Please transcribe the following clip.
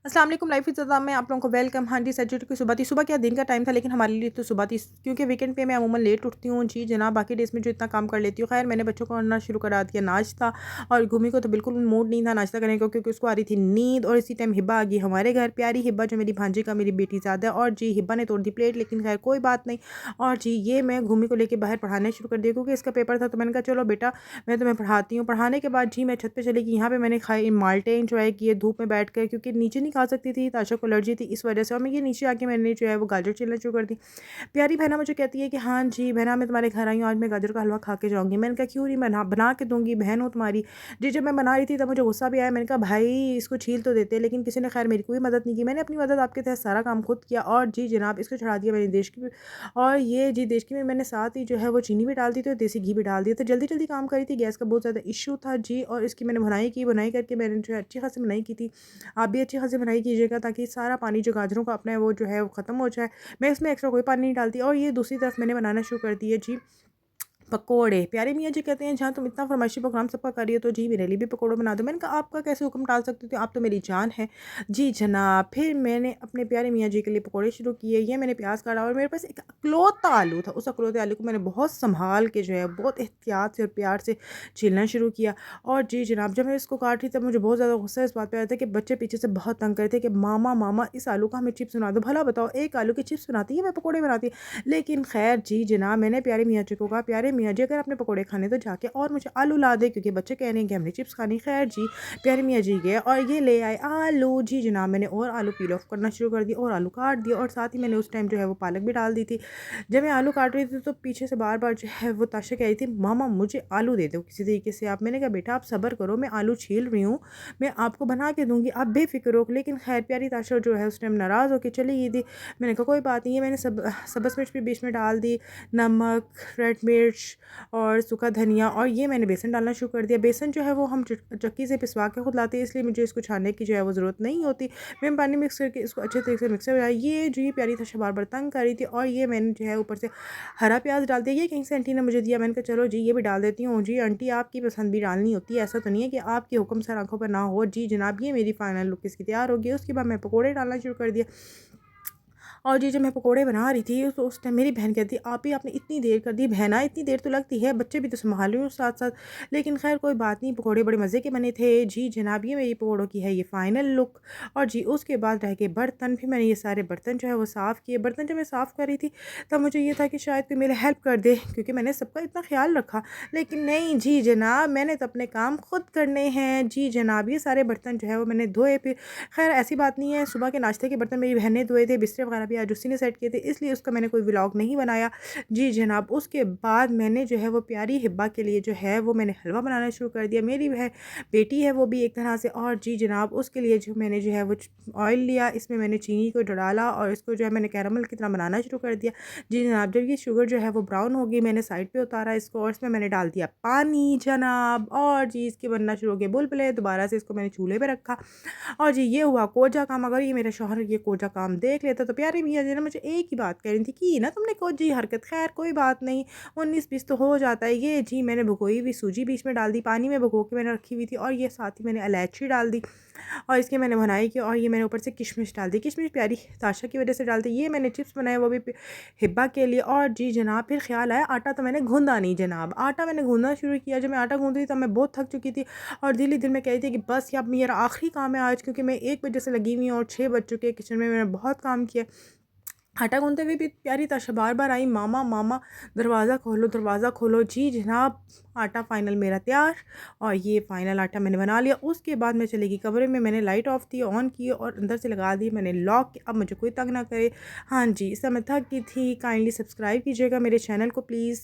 अस्सलाम वालेकुम लाइफ इज़्ज़त में आप लोगों को वेलकम। हाँ जी, सैटरडे की सुबह थी। सुबह क्या दिन का टाइम था, लेकिन हमारे लिए तो सुबह थी क्योंकि वीकेंड पे मैं अमूमन लेट उठती हूँ। जी जनाब, बाकी डेज़ में जो इतना काम कर लेती हूँ। खैर मैंने बच्चों को करना शुरू करा दिया नाश्ता, और घूमी को तो बिल्कुल मूड नहीं था नाश्ता करने का, क्योंकि उसको आ रही थी नींद। और इसी टाइम हिब्बा आ गई हमारे घर। प्यारी हिब्बा जो मेरी भांजी का मेरी बेटी ज़्यादा है। और जी हिब्बा ने तोड़ दी प्लेट, लेकिन खैर कोई बात नहीं। और जी ये मैं घूमी को लेकर बाहर पढ़ाने शुरू कर दिया, क्योंकि इसका पेपर था। तो मैंने कहा चलो बेटा मैं तुम्हें पढ़ाती हूँ। पढ़ाने के बाद जी मैं छत पे चली गई। यहाँ पे मैंने खाई माल्टे इंजॉय किए धूप में बैठ कर, क्योंकि नीचे नहीं खा सकती थी, ताशा को एलर्जी थी इस वजह से। और मैं ये नीचे आके मैंने जो है वो गाजर छीलना शुरू कर दी। प्यारी बहना मुझे कहती है कि हाँ जी बहना, मैं तुम्हारे घर आई हूँ, आज मैं गाजर का हलवा खा के जाऊँगी। मैंने कहा क्यों नहीं, बना बना के दूँगी, बहन हो तुम्हारी। जी जब मैं बना रही थी तब मुझे गुस्सा भी आया। मैंने कहा भाई इसको छील तो देते, लेकिन किसी ने खैर मेरी कोई मदद नहीं की। मैंने अपनी मदद आपके तहत सारा काम खुद किया। और जी जनाब इसको चढ़ा दिया मैंने देश की। और ये जी देश की में मैंने साथ ही जो है वो चीनी भी डाल दी, तो देसी घी भी डाल दिया। तो जल्दी जल्दी काम करी थी, गैस का बहुत ज़्यादा इशू था जी। और इसकी मैंने बुनाई की, बुनाई करके मैंने जो है अच्छी खासी बुनाई की थी। आप भी अच्छी खासी बुनाई कीजिएगा, ताकि सारा पानी जो गाजरों का अपना है वो जो है वो ख़त्म हो जाए। मैं इसमें एक्स्ट्रा कोई पानी नहीं डालती। और ये दूसरी तरफ मैंने बनाना शुरू कर दिया जी पकोड़े। प्यारे मियाँ जी कहते हैं जहाँ तुम इतना फरमाइशी प्रोग्राम सबका कर रही हो, तो जी मेरे लिए भी पकोड़े बना दो। मैंने कहा आपका कैसे हुक्म टाल सकती हो, आप तो मेरी जान है। जी जनाब, फिर मैंने अपने प्यारे मियाँ जी के लिए पकोड़े शुरू किए। ये मैंने प्याज काटा, और मेरे पास एक अकलौता आलू था। उस अकलौते आलू को मैंने बहुत संभाल के जो है बहुत एहतियात से और प्यार से छीलना शुरू किया। और जी जनाब जब मैं इसको काट रही तब मुझे बहुत ज़्यादा गुस्सा इस बात पर आया था कि बच्चे पीछे से बहुत तंग करे थे कि मामा मामा इस आलू का हमें चिप्स बना दो। भला बताओ, एक आलू की चिप्स बनाती है, मैं पकौड़े बनाती। लेकिन खैर जी जनाब, मैंने प्यारे मियाँ जी को कहा प्यारे मियाँ जी अगर आपने पकौड़े खाने तो जाके और मुझे आलू ला दे, क्योंकि बच्चे कह रहे हैं कि हमने चिप्स खानी। खैर जी प्यारे मियाँ जी गए और ये ले आए आलू। जी जनाब मैंने और आलू पील ऑफ करना शुरू कर दिया और आलू काट दिया, और साथ ही मैंने उस टाइम जो है वो पालक भी डाल दी थी। जब मैं आलू काट रही थी तो पीछे से बार बार जो है वो ताशा कह रही थी मामा मुझे आलू दे दो किसी तरीके से आप। मैंने कहा बेटा आप सब्र करो, मैं आलू छील रही हूँ, मैं आपको बना के दूंगी, आप बेफिक्र हो। लेकिन खैर प्यारी ताशा जो है उस टाइम नाराज़ होकर चली गई थी। मैंने कहा कोई बात नहीं है। मैंने सब्ज़ मिर्च भी बीच में डाल दी, नमक, रेड मिर्च और सूखा धनिया, और ये मैंने बेसन डालना शुरू कर दिया। बेसन जो है वो हम चक्की से पिसवा के खुद लाते हैं, इसलिए मुझे इसको छानने की जो है वो ज़रूरत नहीं होती। मैं पानी मिक्स करके इसको अच्छे तरीके से मिक्सर बनाया। ये जो ये प्यारी था बार बार तंग कर रही थी। और ये मैंने जो है ऊपर से हरा प्याज डाल दिया। ये कहीं से आंटी ने मुझे दिया, मैंने कहा चलो जी ये भी डाल देती हूँ। जी आंटी आपकी पसंद भी डालनी होती है, ऐसा तो नहीं है कि आपके हुक्म सर आंखों पर ना हो। जी जनाब ये मेरी फाइनल लुक इसकी तैयार होगी। उसके बाद मैं पकौड़े डालना शुरू कर दिया। और जी जब मैं पकोड़े बना रही थी तो उस टाइम मेरी बहन कहती आप ही आपने इतनी देर कर दी। बहना इतनी देर तो लगती है, बच्चे भी तो संभाल रही हूँ साथ साथ। लेकिन खैर कोई बात नहीं, पकोड़े बड़े मज़े के बने थे। जी जनाब ये मेरी पकोड़ों की है ये फ़ाइनल लुक। और जी उसके बाद रह गए बर्तन। फिर मैंने ये सारे बर्तन जो है वो साफ़ किए। बर्तन जब मैं साफ़ कर रही थी तब मुझे ये था कि शायद कोई मेरी हेल्प कर दे, क्योंकि मैंने सबका इतना ख्याल रखा। लेकिन नहीं जी जनाब, मैंने तो अपने काम खुद करने हैं। जी जनाब ये सारे बर्तन जो है वो मैंने धोए। फिर खैर ऐसी बात नहीं है, सुबह के नाश्ते के बर्तन मेरी बहन ने धोए थे, बिस्तर वगैरह भी आज उसी ने सेट किए थे, इसलिए उसका मैंने कोई व्लॉग नहीं बनाया। जी जनाब उसके बाद मैंने जो है वो प्यारी हिब्बा के लिए जो है वो मैंने हलवा बनाना शुरू कर दिया। मेरी वह बेटी है वो भी एक तरह से। और जी जनाब उसके लिए जो मैंने जो है वो ऑयल लिया, इसमें मैंने चीनी को डाला और इसको जो है मैंने कैरमल की तरह बनाना शुरू कर दिया। जी जनाब जब ये शुगर जो है वो ब्राउन होगी मैंने साइड पे उतारा इसको, और इसमें मैंने डाल दिया पानी जनाब। और जी इसके बनना शुरू हो गए बुलबुले। दोबारा से इसको मैंने चूल्हे पे रखा। और जी ये हुआ कोजा काम। अगर ये मेरा शौहर ये कोजा काम देख लेता तो प्यारे मियाँ जी ने मुझे एक ही बात कह रही थी कि ना तुमने कोजी हरकत। खैर कोई बात नहीं, 19-20 तो हो जाता है। ये जी मैंने भगोई हुई सूजी बीच में डाल दी, पानी में भगो के मैंने रखी हुई थी, और ये साथ ही मैंने इलायची डाल दी, और इसकी मैंने बनाई की। और ये मैंने ऊपर से किशमिश डाल दी। किशमिश प्यारी ताशा की वजह से डालती। ये मैंने चिप्स बनाए वो भी हिब्बा के लिए। और जी जनाब फिर ख्याल आया आटा तो मैंने गूंदा नहीं जनाब। आटा मैंने गूंदना शुरू किया। जब मैं आटा गूंद रही तब मैं बहुत थक चुकी थी, और दिल ही दिल में कह रही थी कि बस अब मेरा आखिरी काम है आज, क्योंकि मैं 1 बजे से लगी हुई हूँ और 6 बज चुके हैं। किचन में मैंने बहुत काम किया। आटा गूंदते हुए भी प्यारी ताशा बार बार आई मामा मामा दरवाज़ा खोलो दरवाज़ा खोलो। जी जनाब आटा फ़ाइनल मेरा तैयार, और ये फ़ाइनल आटा मैंने बना लिया। उसके बाद मैं चली गई कमरे में, मैंने लाइट ऑफ थी ऑन की और अंदर से लगा दी मैंने लॉक कि अब मुझे कोई तंग ना करे। हाँ जी इस समय थक गई थी। काइंडली सब्सक्राइब कीजिएगा मेरे चैनल को प्लीज़।